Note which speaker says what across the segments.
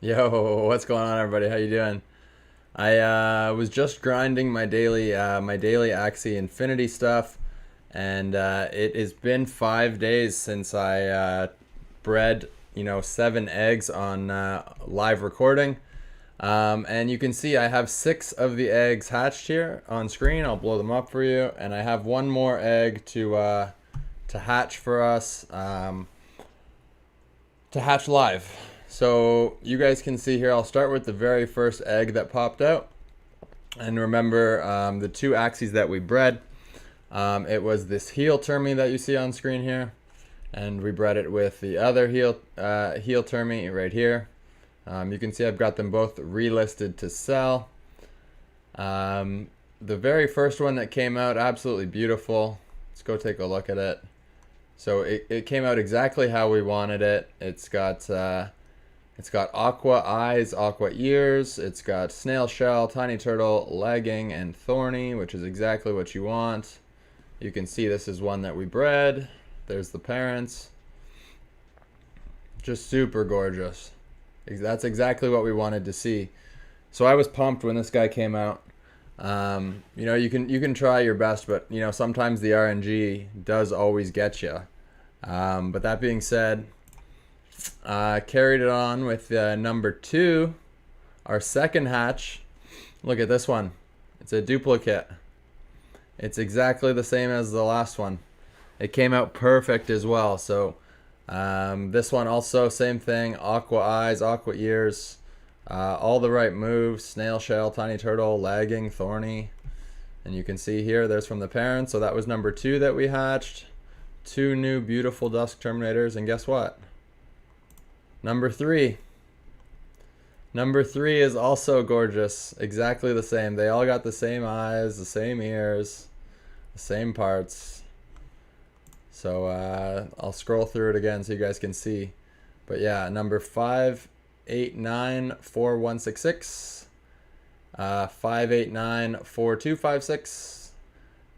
Speaker 1: Yo, what's going on, everybody? How you doing? I was just grinding my daily Axie Infinity stuff, and it has been 5 days since I bred 7 eggs on live recording. And you can see I have 6 of the eggs hatched here on screen. I'll blow them up for you, and I have one more egg to hatch for us. To hatch live. So you guys can see here, I'll start with the very first egg that popped out. And remember the 2 Axies that we bred. It was this heel termy that you see on screen here. And we bred it with the other heel termy right here. You can see I've got them both relisted to sell. The very first one that came out, absolutely beautiful. Let's go take a look at it. So it came out exactly how we wanted it. It's got aqua eyes, aqua ears. It's got snail shell, tiny turtle, legging, and thorny, which is exactly what you want. You can see this is one that we bred. There's the parents. Just super gorgeous. That's exactly what we wanted to see. So I was pumped when this guy came out. You can try your best, but sometimes the RNG does always get you. But that being said, carried it on with number 2, our second hatch. Look at this one. It's a duplicate. It's exactly the same as the last one. It came out perfect as well. So this one also same thing. Aqua eyes, aqua ears, all the right moves. Snail shell, tiny turtle, lagging, thorny. And you can see here, there's from the parent. So that was number 2 that we hatched. 2 new beautiful dusk terminators, and guess what? Number 3. Number 3 is also gorgeous. Exactly the same. They all got the same eyes, the same ears, the same parts. So I'll scroll through it again so you guys can see. But yeah, number 5894166, 5894256.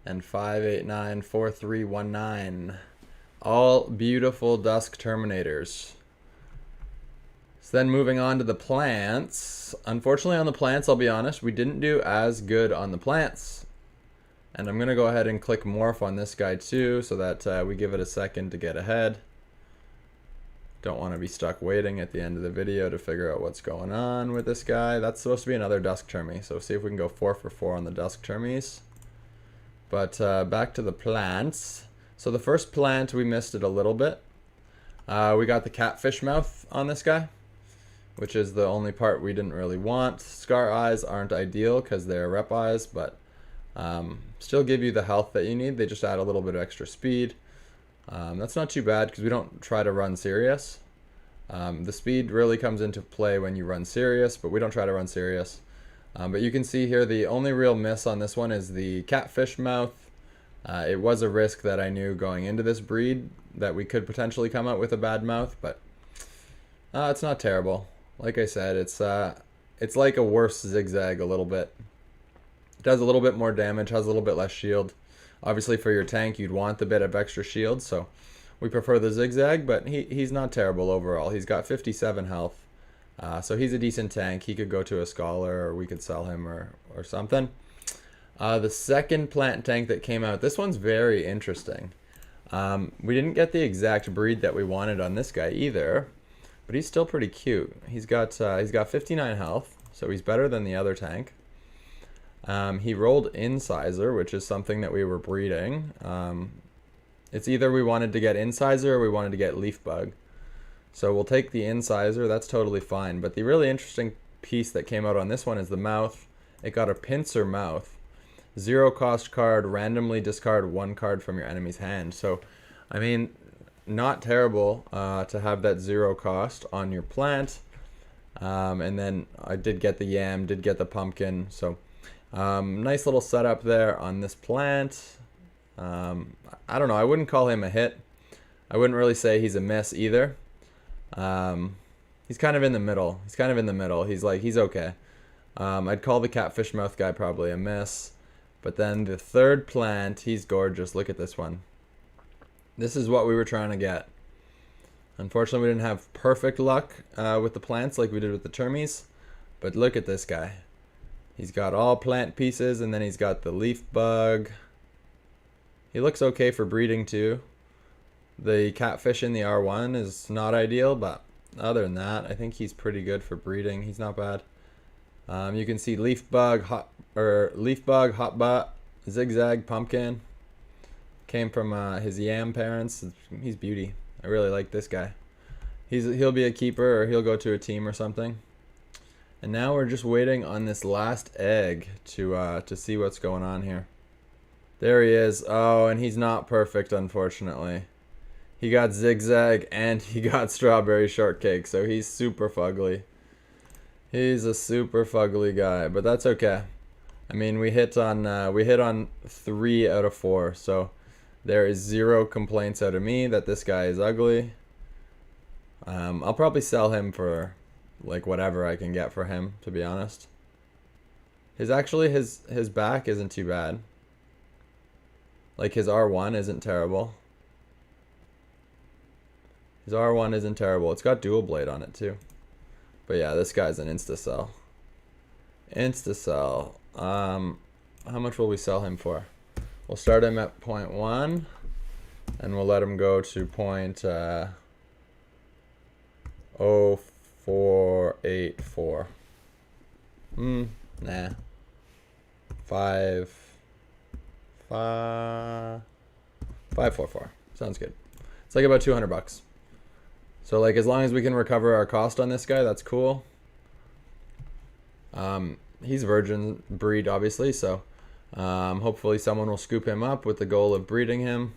Speaker 1: And 5894319. All beautiful dusk terminators. So then moving on to the plants. Unfortunately on the plants, I'll be honest, we didn't do as good on the plants. And I'm going to go ahead and click morph on this guy too, so that we give it a second to get ahead. Don't want to be stuck waiting at the end of the video to figure out what's going on with this guy. That's supposed to be another dusk termy, so see if we can go 4 for 4 on the dusk termies. But back to the plants. So the first plant, we missed it a little bit. We got the catfish mouth on this guy, which is the only part we didn't really want. Scar eyes aren't ideal because they're rep eyes, but still give you the health that you need. They just add a little bit of extra speed. That's not too bad because we don't try to run serious. The speed really comes into play when you run serious, but we don't try to run serious. But you can see here the only real miss on this one is the catfish mouth. It was a risk that I knew going into this breed that we could potentially come out with a bad mouth, but it's not terrible. Like I said, it's like a worse zigzag a little bit. It does a little bit more damage, has a little bit less shield. Obviously for your tank you'd want a bit of extra shield, so we prefer the zigzag, but he's not terrible overall. He's got 57 health. So he's a decent tank. He could go to a scholar, or we could sell him or something. The second plant tank that came out, this one's very interesting. We didn't get the exact breed that we wanted on this guy either, but he's still pretty cute. He's got 59 health, so he's better than the other tank. He rolled Incisor, which is something that we were breeding. It's either we wanted to get Incisor or we wanted to get Leaf Bug. So we'll take the Incisor, that's totally fine. But the really interesting piece that came out on this one is the mouth. It got a pincer mouth. 0 cost card, randomly discard 1 card from your enemy's hand. So, I mean, not terrible to have that 0 cost on your plant. And then I did get the yam, did get the pumpkin. So, nice little setup there on this plant. I don't know, I wouldn't call him a hit. I wouldn't really say he's a miss either. He's kind of in the middle. He's okay. I'd call the catfish mouth guy probably a miss. But then the third plant, he's gorgeous. Look at this one. This is what we were trying to get. Unfortunately, we didn't have perfect luck with the plants like we did with the termies. But look at this guy. He's got all plant pieces, and then he's got the leaf bug. He looks okay for breeding too. The catfish in the R1 is not ideal, but other than that, I think he's pretty good for breeding. He's not bad. You can see leaf bug, hot butt, zigzag, pumpkin. Came from his yam parents. He's beauty. I really like this guy. He'll be a keeper, or he'll go to a team or something. And now we're just waiting on this last egg to see what's going on here. There he is. Oh, and he's not perfect, unfortunately. He got zigzag and he got strawberry shortcake, so he's super fugly. He's a super fugly guy, but that's okay. I mean, we hit on 3 out of 4, so there is 0 complaints out of me that this guy is ugly. I'll probably sell him for like whatever I can get for him, to be honest. His back isn't too bad. Like his R1 isn't terrible. His R1 isn't terrible. It's got dual blade on it too. But yeah, this guy's an insta sell. Insta sell. How much will we sell him for? We'll start him at 0.1 and we'll let him go to 0.0484. Nah. 544. Sounds good. It's like about 200 bucks. So like as long as we can recover our cost on this guy, that's cool. He's virgin breed obviously, so hopefully someone will scoop him up with the goal of breeding him.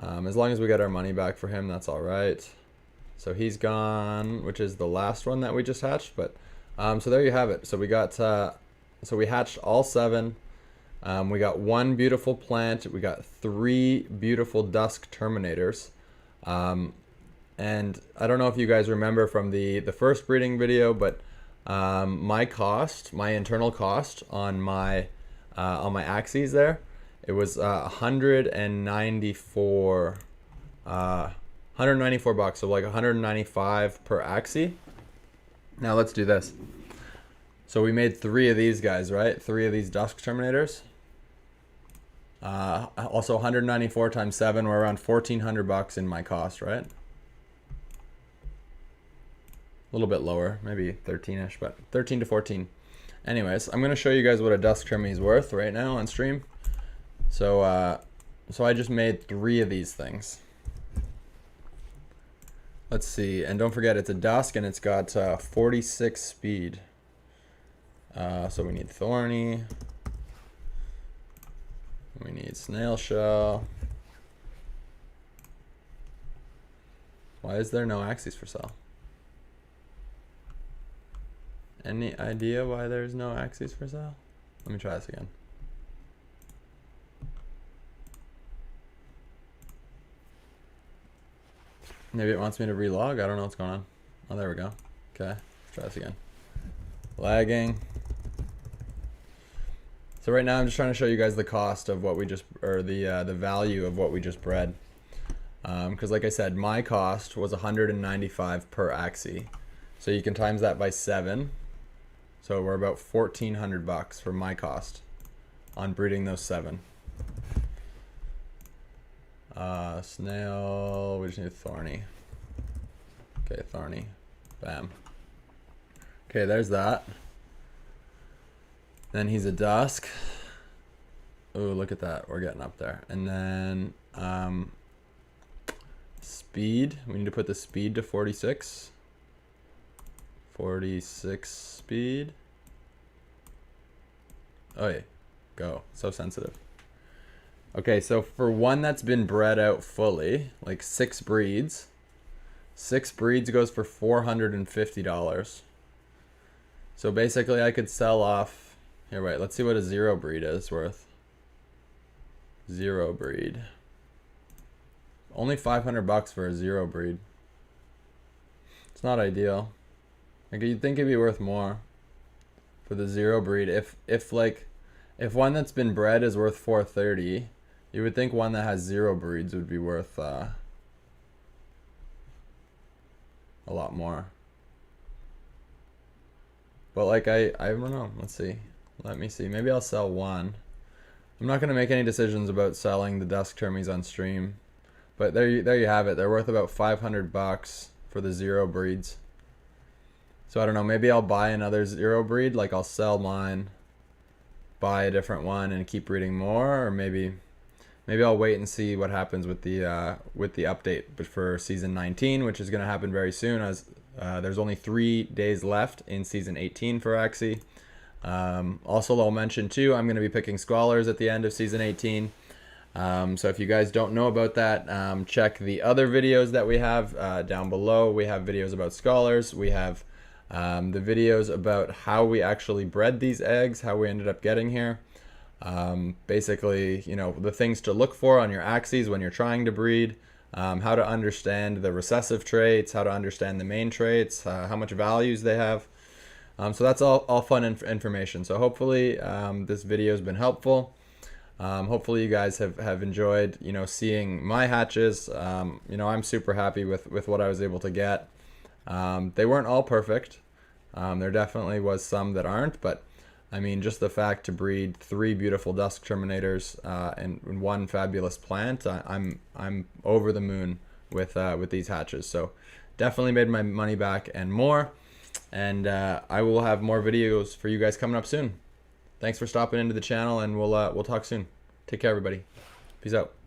Speaker 1: As long as we get our money back for him, that's all right. So he's gone, which is the last one that we just hatched. But so there you have it. So we got so we hatched all 7. We got 1 beautiful plant. We got 3 beautiful dusk terminators. And I don't know if you guys remember from the first breeding video, but my internal cost on my Axies there, it was 194 bucks, so like 195 per Axie. Now let's do this. So we made 3 of these guys, right? 3 of these dusk terminators. Also 194 times 7, we're around 1,400 bucks in my cost, right? A little bit lower, maybe 13-ish, but 13 to 14. Anyways, I'm going to show you guys what a dusk termy is worth right now on stream. So I just made 3 of these things. Let's see, and don't forget it's a dusk and it's got 46 speed. So we need thorny. We need snail shell. Why is there no Axies for sale? Any idea why there's no Axies for sale? Let me try this again. Maybe it wants me to relog. I don't know what's going on. Oh, there we go. Okay, let's try this again. Lagging. So right now I'm just trying to show you guys the cost of what we just, or the value of what we just bred. Because like I said, my cost was 195 per Axie. So you can times that by 7. So we're about 1,400 bucks for my cost on breeding those 7. Snail, we just need thorny. Okay, thorny. Bam. Okay, there's that. Then he's a dusk. Oh, look at that. We're getting up there. And then speed. We need to put the speed to 46. 46 speed. Oh yeah, go. So sensitive. Okay, so for one that's been bred out fully, like 6 breeds, 6 breeds goes for $450. So basically I could sell off, here wait, let's see what a 0 breed is worth. 0 breed. Only 500 bucks for a 0 breed. It's not ideal. Like you'd think it'd be worth more for the 0 breed. If one that's been bred is worth 430, you would think one that has 0 breeds would be worth a lot more. But like I don't know. Let's see. Let me see. Maybe I'll sell one. I'm not gonna make any decisions about selling the dusk termies on stream. But there you have it. They're worth about 500 bucks for the zero breeds. So I don't know. Maybe I'll buy another zero breed. Like I'll sell mine, buy a different one, and keep breeding more. Or maybe I'll wait and see what happens with the update, but for season 19, which is going to happen very soon, as there's only 3 days left in season 18 for Axie. Also, I'll mention too, I'm going to be picking scholars at the end of season 18. So if you guys don't know about that, check the other videos that we have down below. We have videos about scholars. We have the videos about how we actually bred these eggs, how we ended up getting here. Basically, you know, the things to look for on your Axies when you're trying to breed, how to understand the recessive traits, how to understand the main traits, how much values they have. So that's all fun information. So hopefully this video has been helpful. Hopefully you guys have enjoyed, you know, seeing my hatches. You know, I'm super happy with what I was able to get. They weren't all perfect. There definitely was some that aren't, but I mean, just the fact to breed 3 beautiful dusk terminators and 1 fabulous plant, I'm over the moon with these hatches. So definitely made my money back and more. And I will have more videos for you guys coming up soon. Thanks for stopping into the channel, and we'll talk soon. Take care, everybody. Peace out.